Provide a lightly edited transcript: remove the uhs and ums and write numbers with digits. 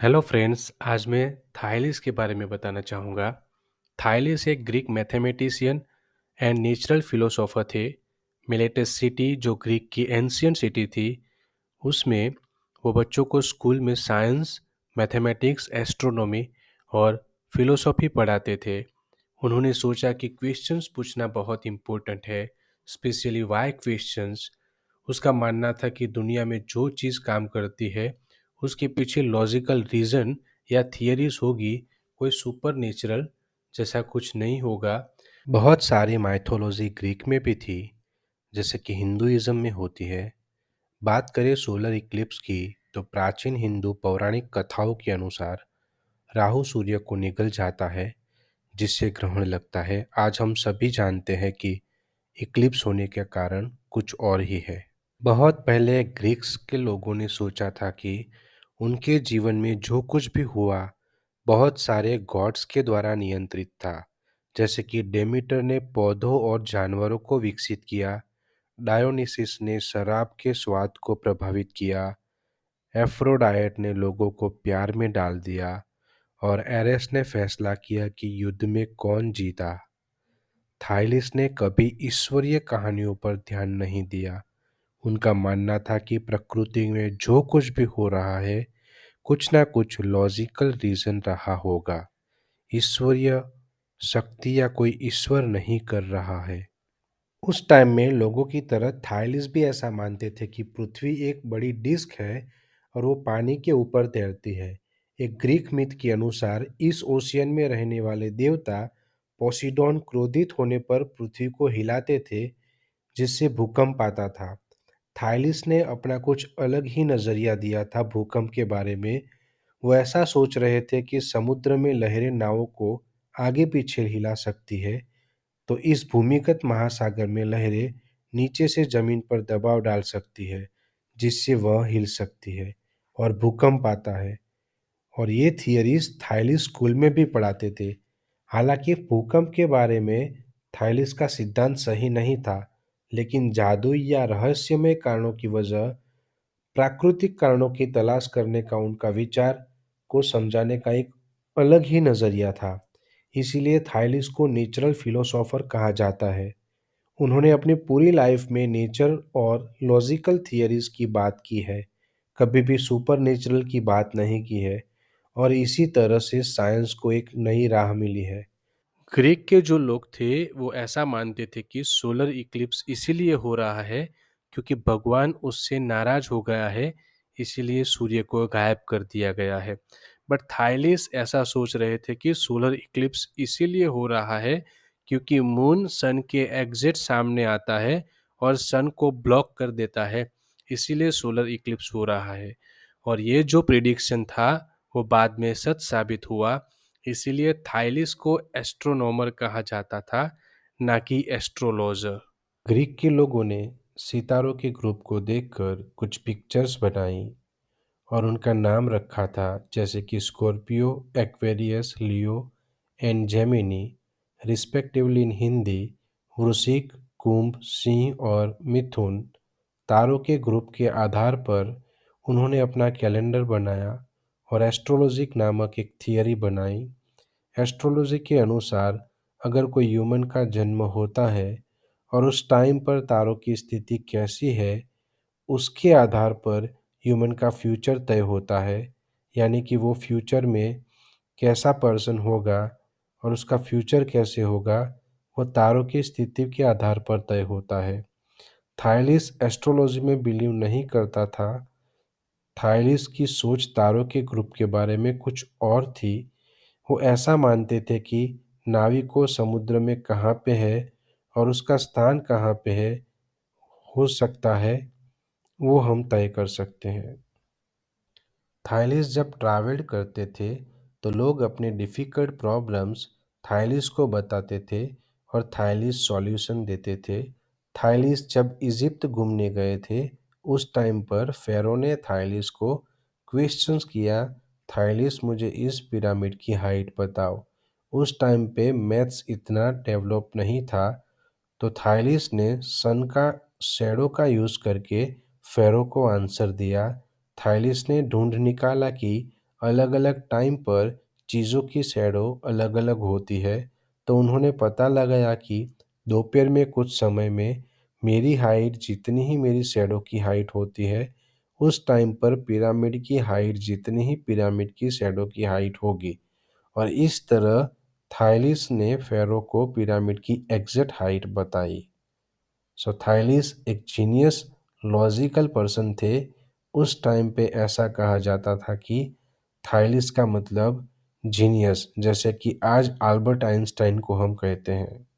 Hello friends, आज मैं थाईलिस के बारे में बताना चाहूँगा। थाईलिस एक Greek mathematician and natural philosopher थे। मिलेटस सिटी जो ग्रीक की एंशियंट सिटी थी, उसमें वो बच्चों को स्कूल में साइंस, मैथमेटिक्स, एस्ट्रोनॉमी और फिलोसॉफी पढ़ाते थे। उन्होंने सोचा कि क्वेश्चंस पूछना बहुत इम्पोर्टेंट है, स्पेशली वाई क्वेश्चंस। उसका मानना था कि दुनिया में जो चीज़ काम करती है उसके पीछे लॉजिकल रीज़न या थियरीज होगी, कोई सुपर नेचुरल जैसा कुछ नहीं होगा। बहुत सारी माइथोलॉजी ग्रीक में भी थी, जैसे कि हिंदुइज्म में होती है। बात करें सोलर इक्लिप्स की, तो प्राचीन हिंदू पौराणिक कथाओं के अनुसार राहु सूर्य को निगल जाता है, जिससे ग्रहण लगता है। आज हम सभी जानते हैं कि इक्लिप्स होने के कारण कुछ और ही है। बहुत पहले ग्रीक्स के लोगों ने सोचा था कि उनके जीवन में जो कुछ भी हुआ बहुत सारे गॉड्स के द्वारा नियंत्रित था। जैसे कि डेमीटर ने पौधों और जानवरों को विकसित किया, डायोनिसिस ने शराब के स्वाद को प्रभावित किया, एफ्रोडाइट ने लोगों को प्यार में डाल दिया और एरेस ने फैसला किया कि युद्ध में कौन जीता। थाइलिस ने कभी ईश्वरीय कहानियों पर ध्यान नहीं दिया। उनका मानना था कि प्रकृति में जो कुछ भी हो रहा है, कुछ ना कुछ लॉजिकल रीजन रहा होगा। ईश्वरीय शक्ति या कोई ईश्वर नहीं कर रहा है। उस टाइम में लोगों की तरह थाईलिस भी ऐसा मानते थे कि पृथ्वी एक बड़ी डिस्क है और वो पानी के ऊपर तैरती है। एक ग्रीक मिथ के अनुसार इस ओशियन में रहने वाले देवता पोसीडोन क्रोधित होने पर पृथ्वी को हिलाते थे, जिससे भूकंप आता था। थाईलिस ने अपना कुछ अलग ही नजरिया दिया था भूकंप के बारे में। वो ऐसा सोच रहे थे कि समुद्र में लहरें नावों को आगे पीछे हिला सकती है, तो इस भूमिगत महासागर में लहरें नीचे से जमीन पर दबाव डाल सकती है, जिससे वह हिल सकती है और भूकंप आता है। और ये थियरीज थाईलिस स्कूल में भी पढ़ाते थे। हालांकि भूकंप के बारे में थाईलिस का सिद्धांत सही नहीं था, लेकिन जादुई या रहस्यमय कारणों की वजह प्राकृतिक कारणों की तलाश करने का उनका विचार को समझाने का एक अलग ही नजरिया था। इसीलिए थाईलिस को नेचुरल फिलोसोफर कहा जाता है। उन्होंने अपनी पूरी लाइफ में नेचर और लॉजिकल थियरीज की बात की है, कभी भी सुपर नेचुरल की बात नहीं की है, और इसी तरह से साइंस को एक नई राह मिली है। ग्रीक के जो लोग थे वो ऐसा मानते थे कि सोलर इक्लिप्स इसीलिए हो रहा है क्योंकि भगवान उससे नाराज हो गया है, इसीलिए सूर्य को गायब कर दिया गया है। बट थाईलिस ऐसा सोच रहे थे कि सोलर इक्लिप्स इसीलिए हो रहा है क्योंकि मून सन के एग्जैक्ट सामने आता है और सन को ब्लॉक कर देता है, इसीलिए सोलर इक्लिप्स हो रहा है। और ये जो प्रिडिक्शन था वो बाद में सच साबित हुआ। इसीलिए थाईलिस को एस्ट्रोनॉमर कहा जाता था, ना कि एस्ट्रोलॉजर। ग्रीक के लोगों ने सितारों के ग्रुप को देखकर कुछ पिक्चर्स बनाई और उनका नाम रखा था, जैसे कि Scorpio, Aquarius, Leo and Gemini, respectively इन हिंदी। वृश्चिक, कुंभ, सिंह और मिथुन तारों के ग्रुप के आधार पर उन्होंने अपना कैलेंडर बनाया और एस्ट्रोलॉजिक नामक एक थियरी बनाई। एस्ट्रोलॉजी के अनुसार अगर कोई ह्यूमन का जन्म होता है और उस टाइम पर तारों की स्थिति कैसी है, उसके आधार पर ह्यूमन का फ्यूचर तय होता है। यानी कि वो फ्यूचर में कैसा पर्सन होगा और उसका फ्यूचर कैसे होगा, वो तारों की स्थिति के आधार पर तय होता है। थाईलिस एस्ट्रोलॉजी में बिलीव नहीं करता था। थाईलिस की सोच तारों के ग्रुप के बारे में कुछ और थी। वो ऐसा मानते थे कि नाविक समुद्र में कहाँ पे है और उसका स्थान कहाँ पे है, हो सकता है वो हम तय कर सकते हैं। थाईलिस जब ट्रैवल्ड करते थे तो लोग अपने डिफ़िकल्ट प्रॉब्लम्स थाईलिस को बताते थे और थाईलिस सॉल्यूशन देते थे। थाईलिस जब इजिप्ट घूमने गए थे, उस टाइम पर फ़ाराओ ने थाईलिस को क्वेश्चंस किया, थाईलिस मुझे इस पिरामिड की हाइट बताओ। उस टाइम पे मैथ्स इतना डेवलप नहीं था, तो थाईलिस ने सन का शैडो का यूज़ करके फ़ाराओ को आंसर दिया। थाईलिस ने ढूंढ निकाला कि अलग अलग टाइम पर चीज़ों की शैडो अलग अलग होती है, तो उन्होंने पता लगाया कि दोपहर में कुछ समय में मेरी हाइट जितनी ही मेरी शैडो की हाइट होती है, उस टाइम पर पिरामिड की हाइट जितनी ही पिरामिड की शैडो की हाइट होगी। और इस तरह थाइलिस ने फेरो को पिरामिड की एग्जैक्ट हाइट बताई। सो थाइलिस एक जीनियस लॉजिकल पर्सन थे। उस टाइम पे ऐसा कहा जाता था कि थाइलिस का मतलब जीनियस, जैसे कि आज अल्बर्ट आइंस्टाइन को हम कहते हैं।